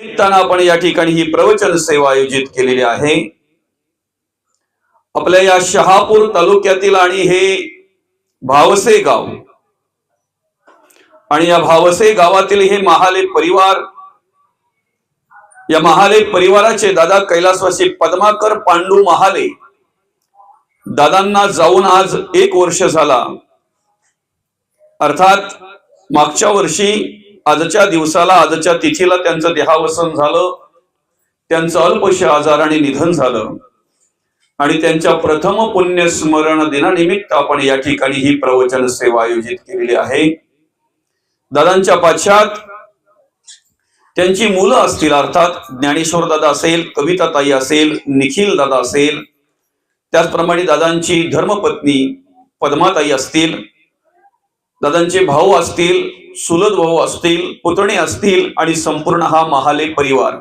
निमित्तानं आपण या ठिकाणी ही प्रवचन सेवा आयोजित केलेली आहे। आपल्या या शहापूर तालुक्यातील आणि हे भावसे गाव आणि या भावसे गावातील हे महाले परिवार, या महाले परिवाराचे दादा कैलासवासी पद्माकर पांडू महाले दादांना जाऊन आज 1 वर्ष झाला। अर्थात मागच्या वर्षी आजच्या दिवसाला, आजच्या तिथीला त्यांचं देहावसन झालं। त्यांचं अल्पशा आजाराने निधन झालं आणि त्यांच्या प्रथम पुण्य स्मरण दिनानिमित्त आपण या ठिकाणी ही प्रवचन सेवा आयोजित केलेली आहे। दादांच्या पाश्चात त्यांची मुलं असतील, अर्थात ज्ञानेश्वर दादा असेल, कविताताई असेल, निखिल दादा असेल, त्याचप्रमाणे दादांची धर्मपत्नी पद्माताई असतील, दादांचे भाऊ असतील, सुलद भाऊ असतील, पुतणे असतील आणि संपूर्ण हा महाले परिवार।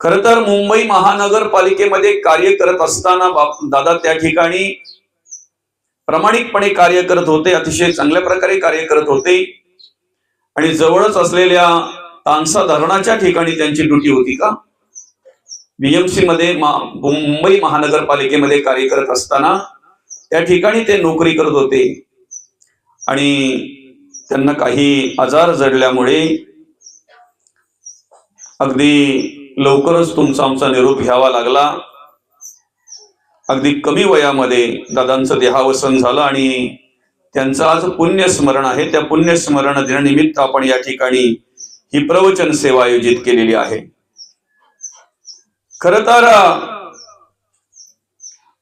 खर तर मुंबई महानगरपालिकेमध्ये कार्य करत असताना दादा त्या ठिकाणी प्रामाणिकपणे कार्य करत होते, अतिशय चांगल्या प्रकारे कार्य करत होते आणि जवळच असलेल्या तानसा धरणाच्या ठिकाणी त्यांची ड्युटी होती का बीएमसी मध्ये, मुंबई महानगरपालिकेमध्ये कार्य करत असताना त्या ठिकाणी ते नोकरी करत होते आणि त्यांना काही आजार जडल्यामुळे अगदी लवकरच तुमचा आमचा निरोप घ्यावा लागला। अगदी कमी वयामध्ये दादांचं देहावसन झालं आणि त्यांचं आज पुण्यस्मरण आहे। त्या पुण्यस्मरण दिनानिमित्त आपण या ठिकाणी ही प्रवचन सेवा आयोजित केलेली आहे। खर तर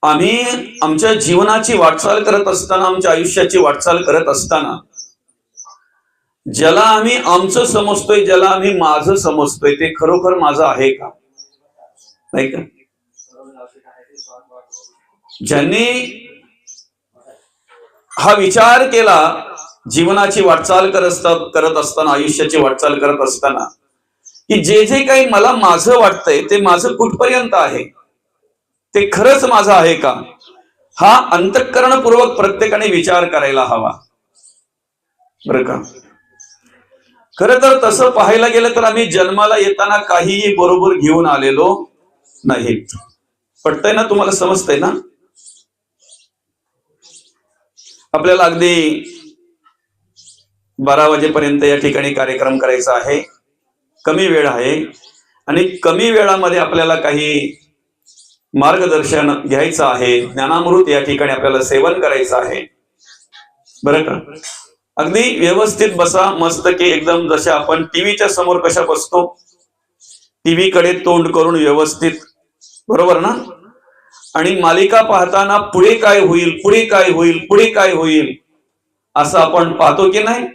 आम्ही आमच्या जीवनाची वाटचाल करत असताना, आमच्या आयुष्याची वाटचाल करत असताना ज्याला आम्ही आमचं समजतोय, ज्याला आम्ही माझं समजतोय, ते खरोखर माझं आहे का? नाही का? ज्यांनी हा विचार केला जीवनाची वाटचाल करत असताना, आयुष्याची वाटचाल करत असताना, की जे जे काही मला माझं वाटतंय ते माझं कुठपर्यंत आहे, ते खरंच माझं आहे का, हा अंतःकरणपूर्वक प्रत्येकाने विचार करायला हवा, बरं का? खरं तर तसं पाहायला गेलं तर आम्ही जन्माला येताना काहीही बरोबर घेऊन आलेलो नाही। पटतंय ना? तुम्हाला समजतंय ना? आपल्याला अगदी 12 वाजेपर्यंत या ठिकाणी कार्यक्रम करायचा आहे, कमी वेळ आहे आणि कमी वेळामध्ये आपल्याला काही मार्गदर्शन घ्यायचं आहे, ज्ञानामृत या ठिकाणी आपल्याला सेवन करायचं आहे, बरं का? अगदी व्यवस्थित बसा, मस्त की एकदम जसे आपण टीव्हीच्या समोर कशा बसतो, टीव्ही कडे तोंड करून व्यवस्थित, बरोबर ना? आणि मालिका पाहताना पुढे काय होईल, पुढे काय होईल, पुढे काय होईल असं आपण पाहतो की नाही?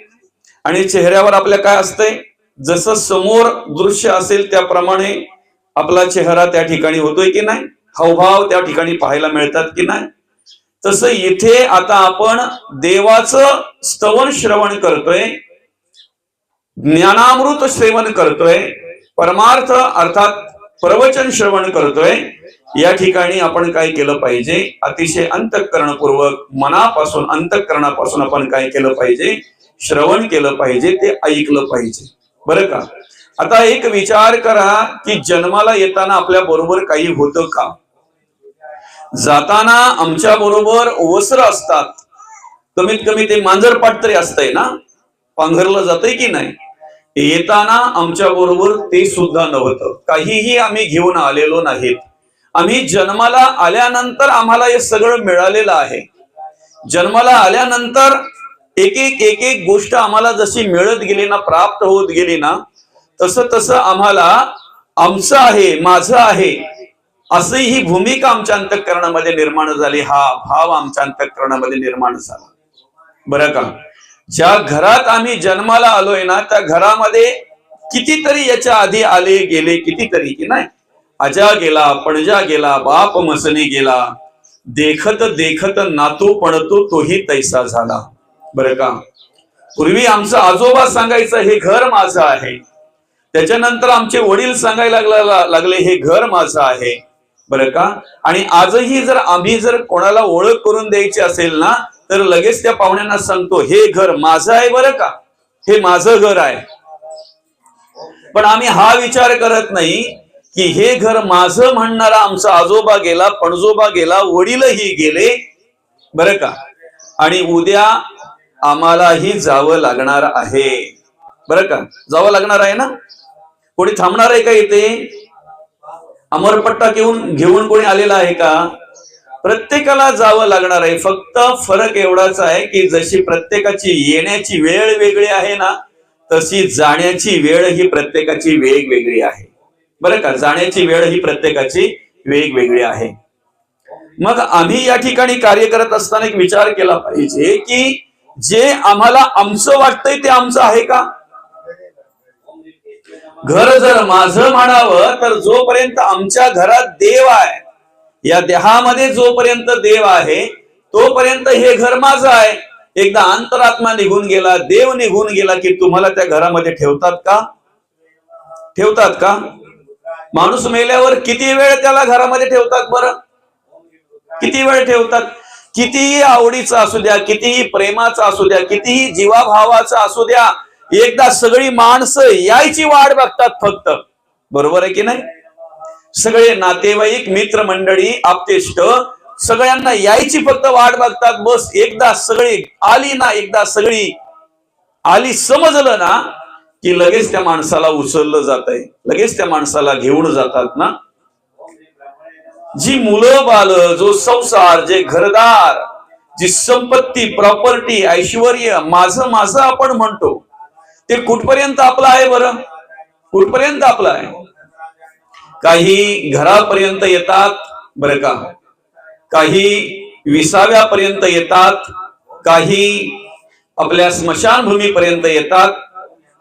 आणि चेहऱ्यावर आपल्या काय असतंय, जसं समोर दृश्य असेल त्याप्रमाणे आपला चेहरा त्या ठिकाणी होतोय की नाही, हावभाव त्या ठिकाणी पाहायला मिळतात की नाही? तसं इथे आता आपण देवाचं स्तवन श्रवण करतोय, ज्ञानामृत सेवन करतोय, परमार्थ अर्थात प्रवचन श्रवण करतोय। या ठिकाणी आपण काय केलं पाहिजे, अतिशय अंतःकरणपूर्वक मनापासून, अंतःकरणापासून आपण काय केलं पाहिजे, श्रवण केलं पाहिजे, ते ऐकलं पाहिजे, बरं का? आता एक विचार करा की जन्माला येताना आपल्या बरोबर काही होतं का? जाताना आमच्या बरोबर वस्त्र असतात, कमीत कमी ते मांजरपाट तरी असतंय ना, पांघरलं जातंय की नाही? येताना आमच्या बरोबर ते सुद्धा नव्हतं, काहीही आम्ही घेऊन आलेलो नाहीत। आम्ही जन्माला आल्यानंतर आम्हाला हे सगळं मिळालेलं आहे। जन्माला आल्यानंतर एक एक गोष्ट आम्हाला जशी मिळत गेली ना, प्राप्त होत गेली ना, तसं तसं आम्हाला आमचं आहे, माझं आहे असं ही भूमिका आमच्या अंतःकरणामध्ये निर्माण झाली, हा भाव आमच्या अंतःकरणामध्ये निर्माण झाला, बरं का? ज्या घरात आम्ही जन्माला आलोय ना, त्या घरामध्ये कितीतरी याच्या आधी आले गेले, कितीतरी की नाही, आजा गेला, पणजा गेला, बाप मसनी गेला, देखत देखत नातू पणतू तोही तैसा झाला, बरं का? पूर्वी आमचं आजोबा सांगायचं हे घर माझं आहे, त्याच्यानंतर आमचे वडील सांगायला लागले हे घर माझं आहे, बरं का? आणि आजही जर आम्ही जर कोणाला ओळख करून द्यायची असेल ना, तर लगेच त्या पाहुण्यांना सांगतो हे घर माझं आहे, बरं का? हे माझं घर आहे। पण आम्ही हा विचार करत नाही की हे घर माझं म्हणणारा आमचा आजोबा गेला, पणजोबा गेला, वडीलही गेले, बरं का, आणि उद्या आम्हालाही जावं लागणार आहे, बरं का, जावं लागणार आहे ना. कोणी थांबणार आहे का इथे? अमरपट्टा घेऊन कोणी आलेला आहे का? प्रत्येकाला जावं लागणार आहे. फक्त फरक एवढाच आहे की जशी प्रत्येकाची येण्याची वेळ वेगळी आहे ना, तशी जाण्याची वेळ ही प्रत्येकाची वेगवेगळी आहे, बरं का. जाण्याची वेळ ही प्रत्येकाची वेगवेगळी आहे. मग आम्ही या ठिकाणी कार्य करत असताना एक विचार केला पाहिजे की जे आम्हाला आमचं वाटतंय ते आमचं आहे का? घर जर माझं म्हणावं तर जोपर्यंत आमच्या घरात देव आहे, या देहामध्ये जोपर्यंत देव आहे तोपर्यंत हे घर माझं आहे. एकदा अंतरात्मा निघून गेला, देव निघून गेला की तुम्हाला त्या घरामध्ये ठेवतात का? ठेवतात का? माणूस मेल्यावर किती वेळ त्याला घरामध्ये ठेवतात बरं? किती वेळ ठेवतात? कितीही आवडीचा असू द्या, कितीही प्रेमाचा असू द्या, कितीही जीवाभावाचा असू द्या, एकदा सगळी माणसं यायची वाट बघतात फक्त, बरोबर आहे की नाही? सगळे नातेवाईक, मित्रमंडळी, आप्तेष्ट सगळ्यांना यायची फक्त वाट बघतात. बस एकदा सगळी आली ना, एकदा सगळी आली समजलं ना की लगेच त्या माणसाला उचललं जातंय, लगेच त्या माणसाला घेऊन जातात ना. जी मुलं बाल, जो संसार, जे घरदार, जी संपत्ती, प्रॉपर्टी, ऐश्वर्य माझं माझं आपण म्हणतो, ते कुठपर्यंत आपलं आहे बरं? कुठपर्यंत आपलं आहे? काही घरापर्यंत येतात, बरं का, काही विसाव्यापर्यंत येतात, काही आपल्या स्मशानभूमीपर्यंत येतात,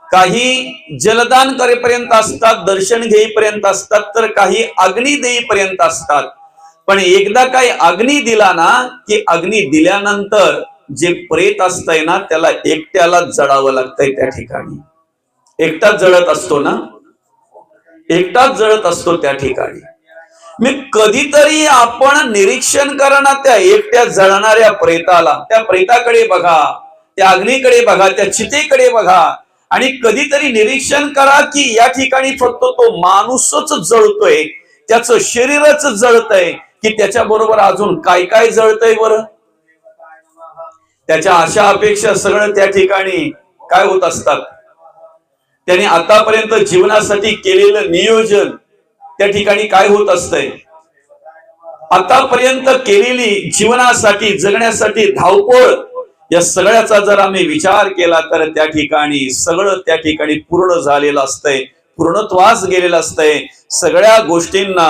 काही जलदान करेपर्यंत असतात, दर्शन घेईपर्यंत असतात, तर काही अग्नी देईपर्यंत असतात. पण एकदा काही अग्नी दिला ना की अग्नी दिल्यानंतर जे प्रेत असतंय ना त्याला एकट्याला जळावं लागतंय. त्या ठिकाणी एकटाच जळत असतो ना, एकटाच जळत असतो त्या ठिकाणी. मी कधीतरी आपण निरीक्षण करा ना त्या एकट्या जळणाऱ्या प्रेताला, त्या प्रेताकडे बघा, त्या अग्नीकडे बघा, त्या चितेकडे बघा, आणि कधीतरी निरीक्षण करा की या ठिकाणी फक्त तो माणूसच जळतोय, त्याचं शरीरच जळतंय की त्याच्या बरोबर अजून काय काय जळतंय बरं? त्याच्या आशा अपेक्षा सगळं त्या ठिकाणी काय होत असतात? त्याने आतापर्यंत जीवनासाठी केलेलं नियोजन त्या ठिकाणी काय होत असतंय? आतापर्यंत केलेली जीवनासाठी, जगण्यासाठी धावपळ, या सगळ्याचा जर आम्ही विचार केला तर त्या ठिकाणी सगळं त्या ठिकाणी पूर्ण झालेलं असतंय, पूर्णत्वास गेलेलं असतंय. सगळ्या गोष्टींना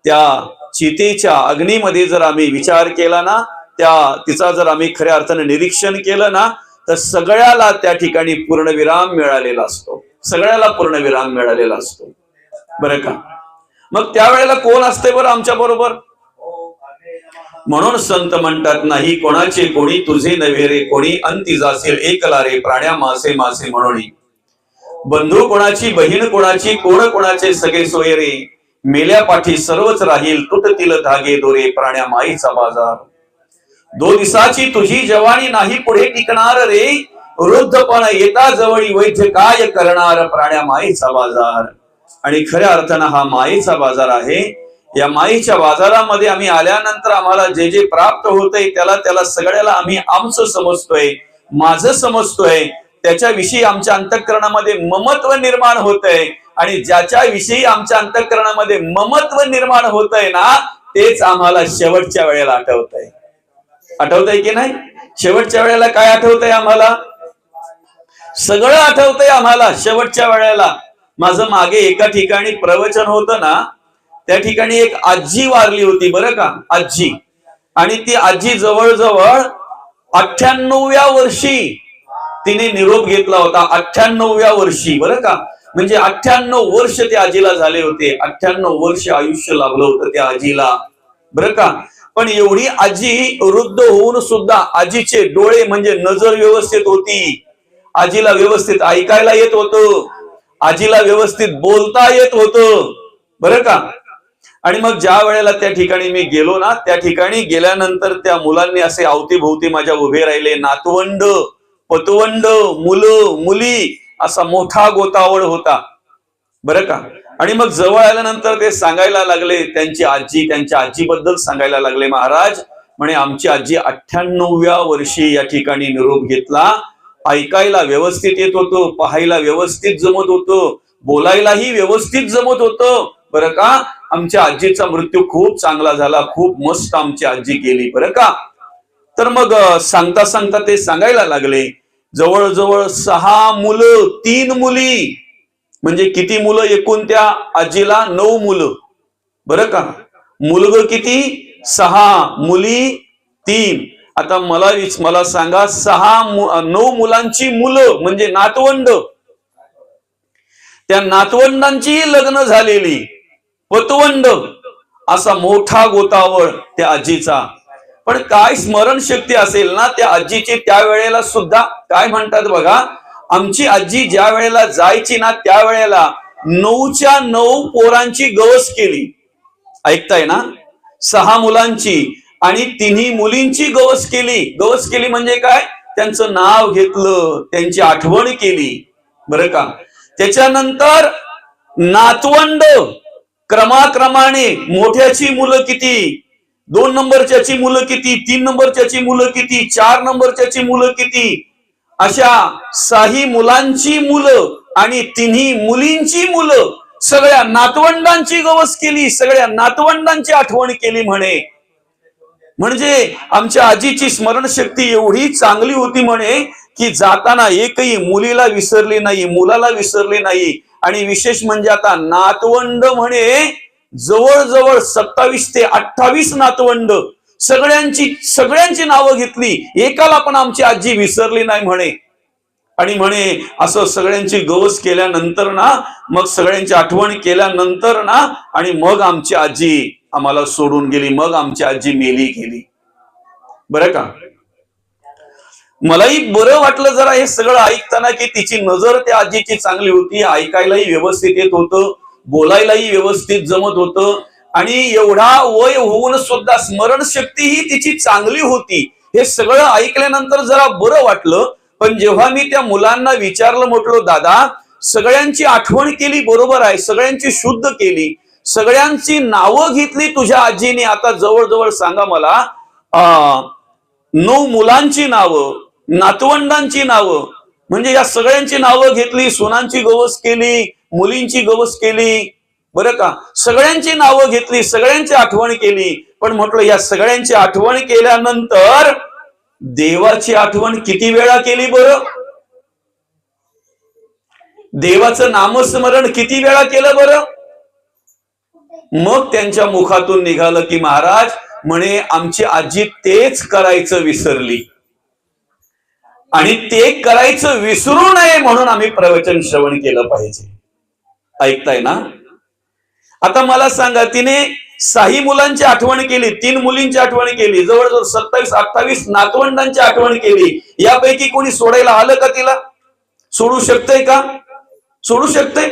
त्या चितेच्या अग्नीमध्ये जर आम्ही विचार केला ना, तिचा जर आम्ही खऱ्या अर्थाने निरीक्षण केलं ना, तर सगळ्याला त्या ठिकाणी पूर्णविराम मिळालेला असतो, सगळ्याला पूर्णविराम मिळालेला असतो, बरं का. मग त्यावेळेला कोण असते बरं आमच्या बरोबर? म्हणून संत म्हणतात, नाही कोणाचे कोणी तुझे नव्हे रे कोणी, अंती जाशील एकला रे प्राण्या मासे मासे म्हणून. बंधू कोणाची, बहीण कोणाची, कोण कोणाचे सगळे सोय रे, मेल्या पाठी सर्वच राहील, तुटतील धागे दोरे प्राण्या माईचा बाजार. 2 दिवसाची तुझी जवानी नाही पुढे टिकणार रे, वृद्धपण येता जवळी वैद्य काय करणार प्राण्या माईचा बाजार. आणि खऱ्या अर्थानं हा माईचा बाजार आहे. या माईच्या बाजारामध्ये आम्ही आल्यानंतर आम्हाला जे जे प्राप्त होतंय त्याला सगळ्याला आम्ही आमचं समजतोय, माझं समजतोय. त्याच्याविषयी आमच्या अंतःकरणामध्ये ममत्व निर्माण होतंय, आणि ज्याच्या विषयी आमच्या अंतःकरणामध्ये ममत्व निर्माण होतंय ना, तेच आम्हाला शेवटच्या वेळेला आठवतंय. आठवतंय की नाही? शेवटच्या वेळेला काय आठवतंय आम्हाला? सगळं आठवतंय आम्हाला शेवटच्या वेळेला. माझं मागे एका ठिकाणी प्रवचन होतं ना, त्या ठिकाणी एक आजी वारली होती, बरं का, आजी. आणि ती आजी जवळजवळ 98व्या वर्षी तिने निरोप घेतला होता, 98व्या वर्षी, बरं का. म्हणजे 98 वर्ष त्या आजीला झाले होते, 98 वर्ष आयुष्य लाभलं होतं त्या आजीला, बरं का. पण एवढी आजी वृद्ध होऊन सुद्धा आजीचे डोळे म्हणजे नजर व्यवस्थित होती, आजीला व्यवस्थित ऐकायला येत होतं, आजीला व्यवस्थित बोलता येत होतं, बरं का. आणि मग ज्या वेळेला त्या ठिकाणी मी गेलो ना, त्या ठिकाणी गेल्यानंतर त्या मुलांनी असे अवतीभोवती माझ्या उभे राहिले, नातवंड, पतवंड, मुलं, मुली, असा मोठा गोतावळ होता. बरं का. आणि मग जवळ आल्यानंतर ते सांगायला लागले, त्यांच्या आजीबद्दल सांगायला लागले. महाराज म्हणे आमची आजी 98व्या वर्षी या ठिकाणी निरोप घेतला. ऐकायला व्यवस्थित येत होतं, पाहायला व्यवस्थित जमत होतं, बोलायलाही व्यवस्थित जमत होतं. बरं का. आमच्या आजीचा मृत्यू खूप चांगला झाला, खूप मस्त आमची आजी गेली. बरं का. तर मग सांगता सांगता ते सांगायला लागले, जवळजवळ 6 मुलं 3 मुली, म्हणजे किती मुलं एकूण त्या आजीला? 9 मुलं. बरं का. मुलग किती? 6, मुली 3. आता मला सांगा, 9 मुलांची मुलं म्हणजे नातवंड, त्या नातवंडांची लग्न झालेली, पतवंड, असा मोठा गोतावळ त्या आजीचा. पण काय स्मरणशक्ती असेल ना त्या आजीची. त्यावेळेला सुद्धा काय म्हणतात बघा, आमची आजी ज्या वेळेला जायची ना त्यावेळेला 9च्या 9 पोरांची गवस केली. ऐकताय ना. 6 मुलांची आणि 3 मुलींची गवस केली. गवस केली म्हणजे काय? त्यांचं नाव घेतलं, त्यांची आठवण केली. बरं का. त्याच्यानंतर नातवंड क्रमाक्रमाने, मोठ्याची मुलं किती, 2 नंबरच्याची मुलं किती, 3 नंबरच्याची मुलं किती, 4 नंबरच्याची मुलं किती, अशा 6 मुलांची मुलं आणि 3 मुलींची मुलं, सगळ्या नातवंडांची गवस केली, सगळ्या नातवंडांची आठवण केली म्हणे. म्हणजे आमच्या आजीची स्मरणशक्ती एवढी चांगली होती म्हणे की जाताना एकही मुलीला विसरली नाही, मुलाला विसरली नाही. आणि विशेष म्हणजे आता नातवंड म्हणे जवळजवळ 27 ते 28 नातवंड, सगळ्यांची नावं घेतली, एकाला पण आमची आजी विसरली नाही म्हणे. आणि म्हणे असं सगळ्यांची गवस केल्यानंतर ना, मग सगळ्यांची आठवण केल्यानंतर ना, आणि मग आमची आजी आम्हाला सोडून गेली, मग आमची आजी मेली गेली. बरं का. मलाही बरं वाटलं जरा हे सगळं ऐकताना की तिची नजर त्या आजीची चांगली होती, ऐकायलाही व्यवस्थित येत होतं, बोलायलाही व्यवस्थित जमत होतं, आणि एवढा वय होऊन सुद्धा स्मरणशक्ती ही तिची चांगली होती. हे सगळं ऐकल्यानंतर जरा बरं वाटलं. पण जेव्हा मी त्या मुलांना विचारलं, म्हटलं दादा सगळ्यांची आठवण केली, बरोबर आहे, सगळ्यांची शुद्ध केली, सगळ्यांची नावं घेतली तुझ्या आजीने, आता जवळजवळ सांगा मला 9 मुलांची नावं, नातवंडांची नावं, म्हणजे या सगळ्यांची नावं घेतली, सुनांची गवस केली, मुलींची गवस केली. बरं का. सगळ्यांची नावं घेतली, सगळ्यांची आठवण केली. पण म्हटलं या सगळ्यांची आठवण केल्यानंतर देवाची आठवण किती वेळा केली बरं? देवाचं नामस्मरण किती वेळा केलं बरं? मग त्यांच्या मुखातून निघालं की महाराज म्हणे आमची आजी तेच करायचं विसरली, आणि ते करायचं विसरू नये म्हणून आम्ही प्रवचन श्रवण केलं पाहिजे. ऐकताय ना. आता मला सांगा, तिने 6 मुलांची आठवण केली, 3 मुलींची आठवण केली, जवळजवळ 27-28 नातवंडांची आठवण केली. यापैकी कोणी सोडायला आलं का तिला? सोडू शकतंय का? सोडू शकते.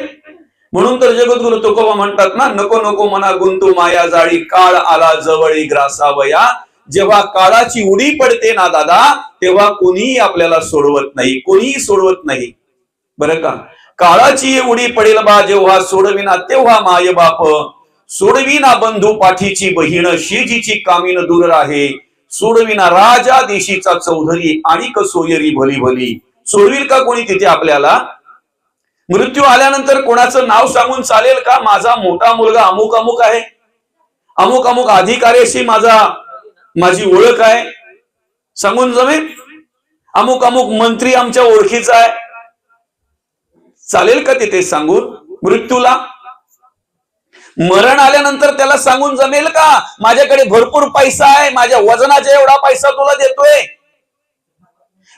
म्हणून तर जगद्गुरु तुकोबा म्हणतात ना, नको नको मना गुंतू माया जाळी, काळ आला जवळी ग्रासावया. जेव्हा काळाची उडी पडते ना दादा, तेव्हा कोणीही आपल्याला सोडवत नाही, कोणीही सोडवत नाही. बरं का. काळाची उडी पडेल बा जेव्हा, सोडविना तेव्हा माय बाप, सोडविना बंधू पाठीची बहीण, शेजीची कामीन दूर राहे, सोडविना राजा देशीचा चौधरी, आणि सोयरी भली भली. सोडविल का कोणी तिथे आपल्याला? मृत्यू आल्यानंतर कोणाचं नाव सांगून चालेल का? माझा मोठा मुलगा अमुक अमुक आहे, अमुक अमुक अधिकाऱ्याशी माझी ओळख आहे, सांगून जमेल? अमुक अमुक मंत्री आमच्या ओळखीचा आहे, चालेल का तिथे सांगून? मृत्यूला, मरण आल्यानंतर त्याला सांगून जमेल का? माझ्याकडे भरपूर पैसा आहे, माझ्या वजनाचा एवढा पैसा तुला देतोय.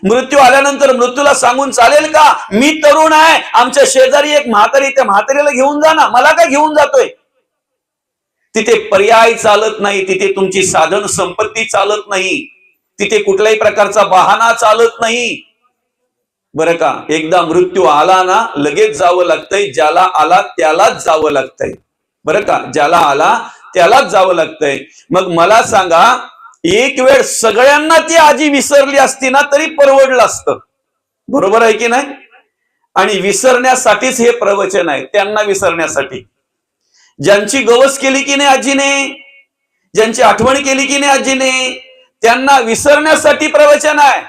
मृत्यू आल्यानंतर मृत्यूला सांगून चालेल का? मी तरुण आहे, आमच्या शेजारी एक म्हातारी, त्या म्हातारीला घेऊन जा ना, मला काय घेऊन जातोय? तिथे पर्याय चालत नाही, तिथे तुमची साधन संपत्ती चालत नाही, तिथे कुठल्याही प्रकारचा बहाणा चालत नाही. बरं का. एकदा मृत्यू आला ना लगेच जावं लागतंय, ज्याला आला त्यालाच जावं लागतंय. बरं का. ज्याला आला त्यालाच जावं लागतंय. मग मला सांगा, एक वेळ सगळ्यांना ती आजी विसरली असती ना तरी परवडलं असतं. बरोबर आहे की नाही? आणि विसरण्यासाठीच हे प्रवचन आहे, त्यांना विसरण्यासाठी. ज्यांची गवस केली की नाही आजीने, ज्यांची आठवण केली की नाही आजीने, त्यांना विसरण्यासाठी प्रवचन आहे.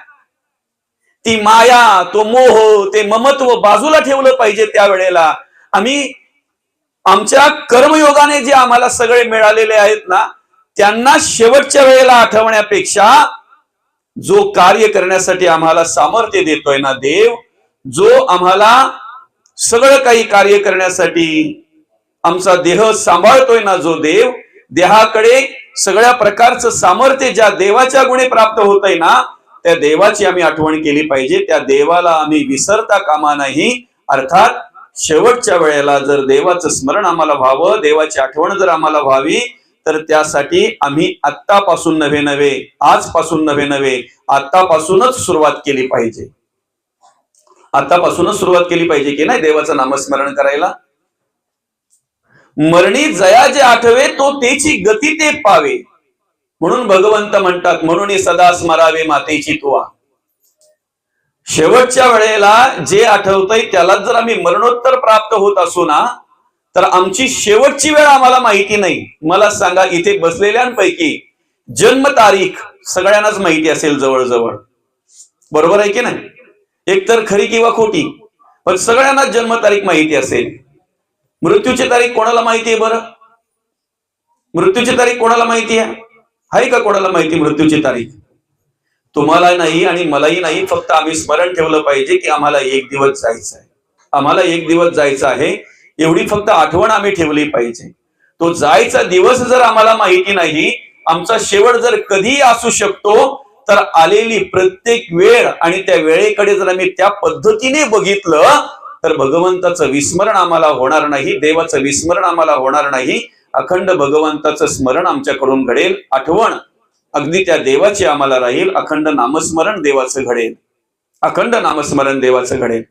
ती माया, तो मोह, ते ममत्व बाजूला ठेवलं पाहिजे. त्यावेळेला आम्ही आमच्या कर्मयोगाने जे आम्हाला सगळे मिळालेले आहेत ना, त्यांना शेवटच्या वेळेला आठवण्यापेक्षा जो कार्य करण्यासाठी आम्हाला सामर्थ्य देतोय ना देव, जो आम्हाला सगळं काही कार्य करण्यासाठी आमचा देह सांभाळतोय ना जो देव, देहाकडे सगळ्या प्रकारचं सामर्थ्य ज्या देवाच्या गुणे प्राप्त होतंय ना, त्या देवाची आम्ही आठवण केली पाहिजे. त्या देवाला आम्ही विसरता कामा नाही. अर्थात शेवटच्या वेळेला जर देवाचं स्मरण आम्हाला व्हावं, देवाची आठवण जर आम्हाला व्हावी, तर त्यासाठी आम्ही आत्तापासून नव्हे, आजपासून नव्हे, आत्तापासूनच सुरुवात केली पाहिजे. आतापासूनच सुरुवात केली पाहिजे की नाही देवाचं नामस्मरण करायला. मरणी जया जे आठवे तो तेची गती ते पावे, म्हणून भगवंत म्हणतात, म्हणून सदा स्मरावे मातेची तुवा. शेवटच्या वेळेला जे आठवतंय त्यालाच जर आम्ही मरणोत्तर प्राप्त होत असू ना, तर आमची शेवटची वेळ आम्हाला माहिती नाही. मला सांगा, इथे बसलेल्यांपैकी जन्म तारीख सगळ्यांनाच माहिती असेल जवळजवळ, बरोबर आहे की नाही? एकतर खरी किंवा खोटी, पण सगळ्यांना जन्म तारीख माहिती असेल. मृत्यूची तारीख कोणाला माहिती आहे बरं? मृत्यूची तारीख कोणाला माहिती आहे का? कोणाला माहिती मृत्यूची तारीख? तुम्हाला नाही आणि मलाही नाही. फक्त आम्ही स्मरण ठेवलं पाहिजे की आम्हाला एक दिवस जायचं आहे, आम्हाला एक दिवस जायचं आहे, एवढी फक्त आठवण आम्ही ठेवली पाहिजे. तो जायचा दिवस जर आम्हाला माहिती नाही, आमचा शेवट जर कधी असू शकतो, तर आलेली प्रत्येक वेळ आणि त्या वेळेकडे जर आम्ही त्या पद्धतीने बघितलं, तर भगवंताचं विस्मरण आम्हाला होणार नाही, देवाचं विस्मरण आम्हाला होणार नाही. अखंड भगवंताचं स्मरण आमच्याकडून घडेल, आठवण अगदी त्या देवाची आम्हाला राहील. अखंड नामस्मरण देवाचं घडेल, अखंड नामस्मरण देवाचं घडेल.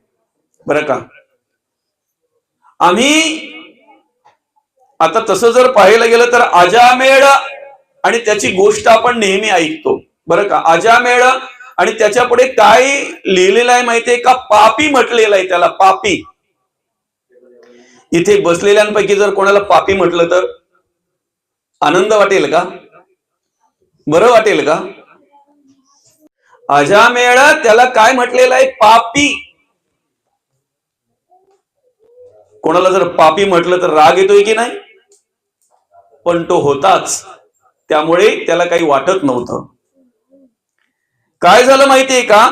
बरं का? आम्ही आता तसं जर पाहायला गेलं तर अजामेळ आणि त्याची गोष्ट आपण नेहमी ऐकतो, बरं का? अजामेळ आणि त्याच्या पुढे काय लिहिलेलं आहे माहितीये का? पापी म्हटलेलं आहे त्याला, पापी. इथे बसलेल्यांपैकी जर कोणाला पापी म्हटलं तर आनंद वाटेल का? बरं वाटेल का? अजामेळ त्याला काय म्हटलेलं आहे? पापी. कोणाला जर पापी म्हटलं तर राग येतोय की नाही? पण तो होताच, त्यामुळे त्याला काही वाटत नव्हतं. काय झालं माहितीये का?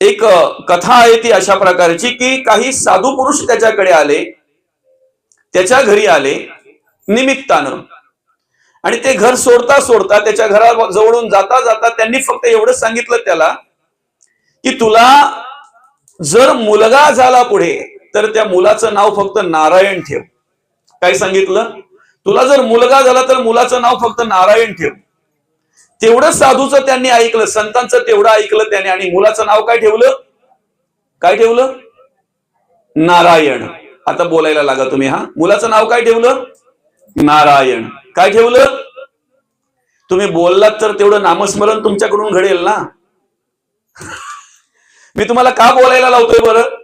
एक कथा आहे ती अशा प्रकारची की काही साधू पुरुष त्याच्याकडे आले, त्याच्या घरी आले निमित्तानं, आणि ते घर सोडता सोडता त्याच्या घराजवळून जाता जाता त्यांनी फक्त एवढं सांगितलं त्याला की तुला जर मुलगा झाला पुढे तर त्या मुलाचं नाव फक्त नारायण ठेव. काय सांगितलं? तुला जर मुलगा झाला तर मुलाचं नाव फक्त नारायण ठेव. तेवढं साधूचं त्यांनी ऐकलं, संतांचं तेवढं ऐकलं त्याने, आणि मुलाचं नाव काय ठेवलं? काय ठेवलं? नारायण. आता बोलायला लागा तुम्ही. हा, मुलाचं नाव काय ठेवलं? नारायण. काय ठेवलं? तुम्ही बोललात तर तेवढं नामस्मरण तुमच्याकडून घडेल ना. मी तुम्हाला का बोलायला लावतोय बरं?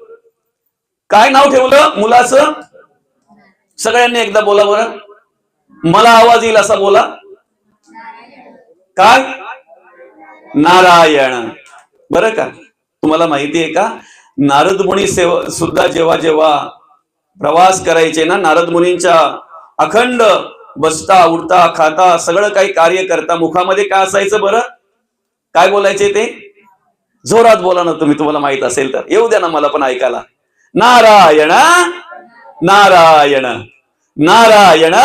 काय नाव ठेवलं मुलाचं? सगळ्यांनी एकदा बोला बरं, मला आवाज येईल असा बोला. काय? नारायण. बरं का? तुम्हाला माहिती आहे का, नारद मुनी सुद्धा जेव्हा जेव्हा प्रवास करायचे ना, नारद मुनींच्या अखंड बसता उठता खाता सगळं काही कार्य करता मुखामध्ये काय असायचं बरं? काय बोलायचे ते? जोरात बोला ना तुम्ही, तुम्हाला माहित असेल तर. येऊ द्या ना मला पण ऐकायला. नारायण नारायण नारायण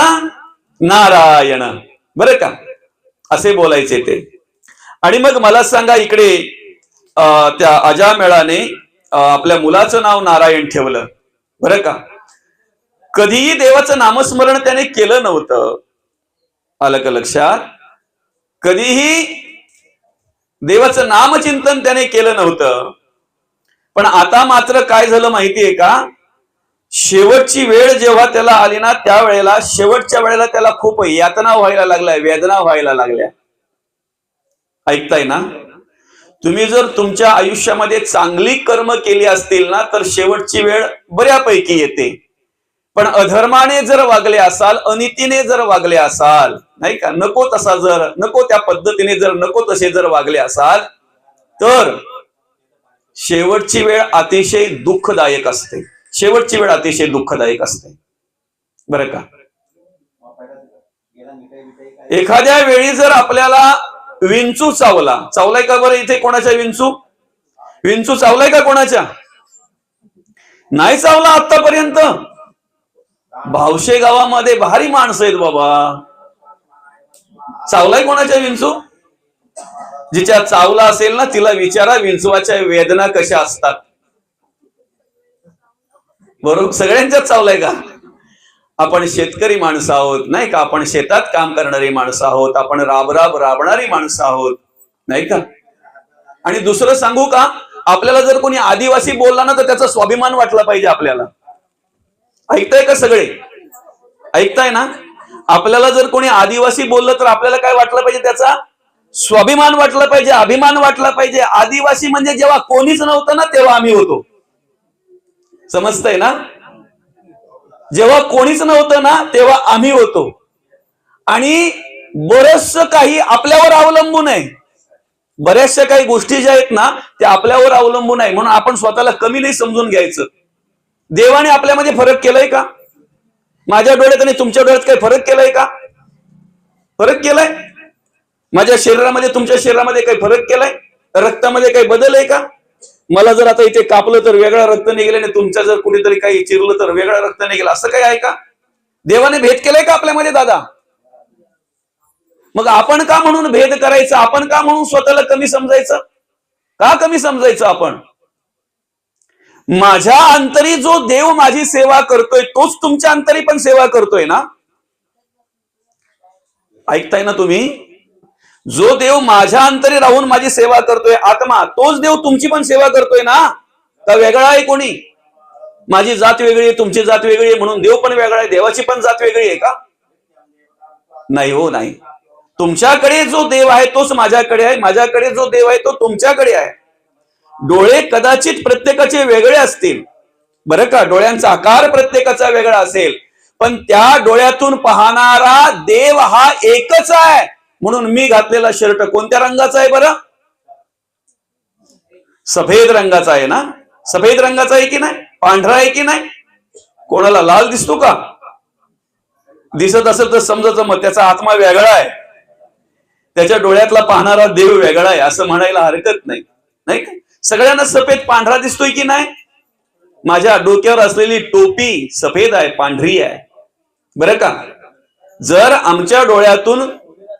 नारायण. बरं का? असे बोलायचे ते. आणि मग मला सांगा, इकडे त्या अजामेळाने आपल्या मुलाचं नाव नारायण ठेवलं. बरं का? कधीही देवाचं नामस्मरण त्याने केलं नव्हतं. आलं का लक्षात? कधीही देवाचं नामचिंतन त्याने केलं नव्हतं. पण आता मात्र काय झालं माहितीये का? शेवटची वेळ जेव्हा त्याला आली ना, त्यावेळेला शेवटच्या वेळेला त्याला खूप यातना व्हायला लागल्या, वेदना व्हायला लागल्या. ऐकताय ना? तुम्ही जर तुमच्या आयुष्यामध्ये चांगली कर्म केली असतील ना, तर शेवटची वेळ बऱ्यापैकी येते. पण अधर्माने जर वागले असाल, अनितीने जर वागले असाल, नाही का, नको तसा जर, नको त्या पद्धतीने जर, नको तसे जर वागले असाल, तर शेवटची वेळ अतिशय दुःखदायक असते. शेवटची वेळ अतिशय दुःखदायक असते, बरं का. एखाद्या वेळी जर आपल्याला विंचू चावलाय का बरं? इथे कोणाच्या विंचू चावलाय का कोणाच्या? नाही चावला आतापर्यंत. भावशे गावामध्ये भारी माणसं आहेत बाबा. चावलाय कोणाच्या विंचू? जिच्या चावला असेल ना, तिला विचारा विंचवाच्या वेदना कशा असतात. बरोबर, सगळ्यांच्याच चावलाय का? आपण शेतकरी माणसं आहोत, नाही का, आपण शेतात काम करणारी माणसं आहोत, आपण राबणारी माणसं आहोत, नाही का. आणि दुसरं सांगू का, आपल्याला जर कोणी आदिवासी बोलला ना, तर त्याचा स्वाभिमान वाटला पाहिजे आपल्याला. ऐकताय का सगळे? ऐकताय ना? आपल्याला जर कोणी आदिवासी बोललं तर आपल्याला काय वाटलं पाहिजे? त्याचा स्वाभिमान वाटला पाहिजे, अभिमान वाटला पाहिजे. आदिवासी म्हणजे जेव्हा कोणीच नव्हतं ना, तेव्हा आम्ही होतो. समजतंय ना? जेव्हा कोणीच नव्हतं ना, तेव्हा आम्ही होतो. आणि बरंचसं काही आपल्यावर अवलंबून आहे. बऱ्याचशा काही गोष्टी ज्या आहेत ना, त्या आपल्यावर अवलंबून आहे. म्हणून आपण स्वतःला कमी नाही समजून घ्यायचं. देवाने आपल्यामध्ये फरक केलाय का? माझ्या डोळ्यात आणि तुमच्या डोळ्यात काही फरक केलाय का? फरक केलाय? माझ्या शरीरामध्ये तुमच्या शरीरामध्ये काही फरक केलाय? रक्तामध्ये काही बदल आहे का? मला जर आता इथे कापलं तर वेगळा रक्त निघेल, आणि तुमच्या जर कुठेतरी काही चिरलं तर वेगळा रक्त निघेल, असं काही आहे का? देवाने भेद केलाय का आपल्यामध्ये दादा? मग आपण का म्हणून भेद करायचा? आपण का म्हणून स्वतःला कमी समजायचं? का कमी समजायचं आपण? माझ्या अंतरी जो देव माझी सेवा करतोय, तोच तुमच्या अंतरी पण सेवा करतोय ना. ऐकताय ना तुम्ही? जो देव माझ्या अंतरी राहून माझी सेवा करतोय, आत्मा, तोच देव तुमची पण सेवा करतोय ना. का वेगळा आहे कोणी? माझी जात वेगळी आहे, तुमची जात वेगळी आहे म्हणून देव पण वेगळा आहे, देवाची पण जात वेगळी आहे का? नाही हो, नाही. तुमच्याकडे जो देव आहे तोच माझ्याकडे आहे, माझ्याकडे जो देव आहे तो तुमच्याकडे आहे. डोळे कदाचित प्रत्येकाचे वेगळे असतील, बरं का, डोळ्यांचा आकार प्रत्येकाचा वेगळा असेल, पण त्या डोळ्यातून पाहणारा देव हा एकच आहे. म्हणून मी घातलेला शर्ट कोणत्या रंगाचा आहे बरं? सफेद रंगाचा आहे ना. सफेद रंगाचा आहे की नाही? पांढरा आहे की नाही? कोणाला लाल दिसतो का? दिसत असेल तर समजायचं मग त्याचा आत्मा वेगळा आहे, त्याच्या डोळ्यातला पाहणारा देव वेगळा आहे, असं म्हणायला हरकत नाही, नाही का? सगळ्यांना सफेद पांढरा दिसतोय की नाही? माझ्या डोक्यावर असलेली टोपी सफेद आहे, पांढरी आहे, बरं का. जर आमच्या डोळ्यातून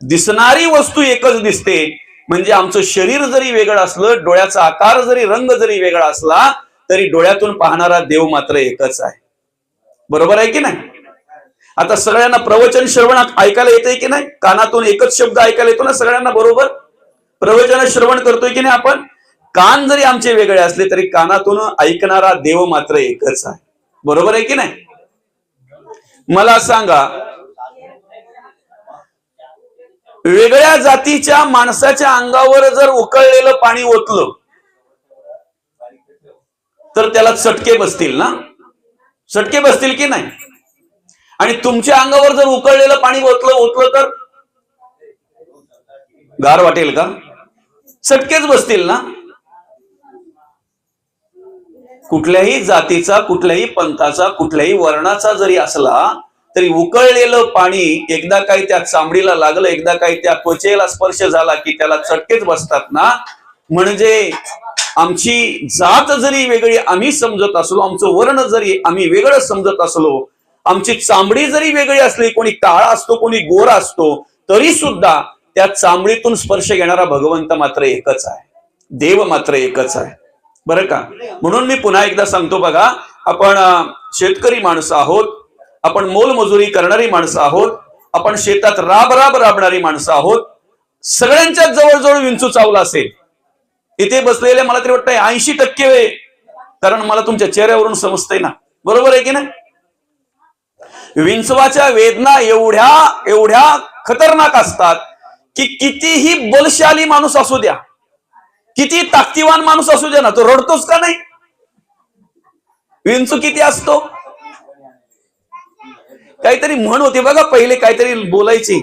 दिसणारी वस्तू एकच दिसते, म्हणजे आमचं शरीर जरी वेगळं असलं, डोळ्याचा आकार जरी, रंग जरी वेगळा असला, तरी डोळ्यातून पाहणारा देव मात्र एकच आहे. बरोबर आहे की नाही? आता सगळ्यांना प्रवचन श्रवणात ऐकायला येतंय की नाही? कानातून एकच शब्द ऐकायला येतो ना सगळ्यांना, बरोबर? प्रवचन श्रवण करतोय की नाही आपण? कान जरी आमचे वेगळे असले तरी कानातून ऐकणारा देव मात्र एकच आहे. बरोबर आहे की नाही? मला सांगा, वेगळ्या जातीच्या माणसाच्या अंगावर जर उकळलेलं पाणी ओतलं तर त्याला चटके बसतील ना? चटके बसतील की नाही? आणि तुमच्या अंगावर जर उकळलेलं पाणी ओतलं तर गार वाटेल का? चटकेच बसतील ना. कुठल्याही जातीचा, कुठल्याही पंथाचा, कुठल्याही वर्णाचा जरी असला तरी उकळलेलं पाणी एकदा काही त्या चामडीला लागलं, एकदा काही त्या त्वचेला स्पर्श झाला की त्याला चटकेच बसतात ना. म्हणजे आमची जात जरी वेगळी आम्ही समजत असलो, आमचं वर्ण जरी आम्ही वेगळं समजत असलो, आमची चामडी जरी वेगळी असली, कोणी काळा असतो, कोणी गोरा असतो, तरी सुद्धा त्या चामडीतून स्पर्श घेणारा भगवंत मात्र एकच आहे, देव मात्र एकच आहे, बरं का. म्हणून मी पुन्हा एकदा सांगतो बघा, आपण शेतकरी माणसं आहोत, आपण मोलमजुरी करणारी माणसं आहोत, आपण शेतात राबणारी माणसं आहोत. सगळ्यांच्याच जवळजवळ विंचू चावला असेल. इथे बसलेले मला तरी वाटतंय 80%, कारण मला तुमच्या चेहऱ्यावरून समजतंय ना, बरोबर आहे की नाही? विंचवाच्या वेदना एवढ्या खतरनाक असतात की कितीही बलशाली माणूस असू द्या, किती ताकदीवान माणूस असू दे ना, तो रडतोच का नाही? विंचू किती असतो? काहीतरी म्हण होती बघा, पहिले काहीतरी बोलायची,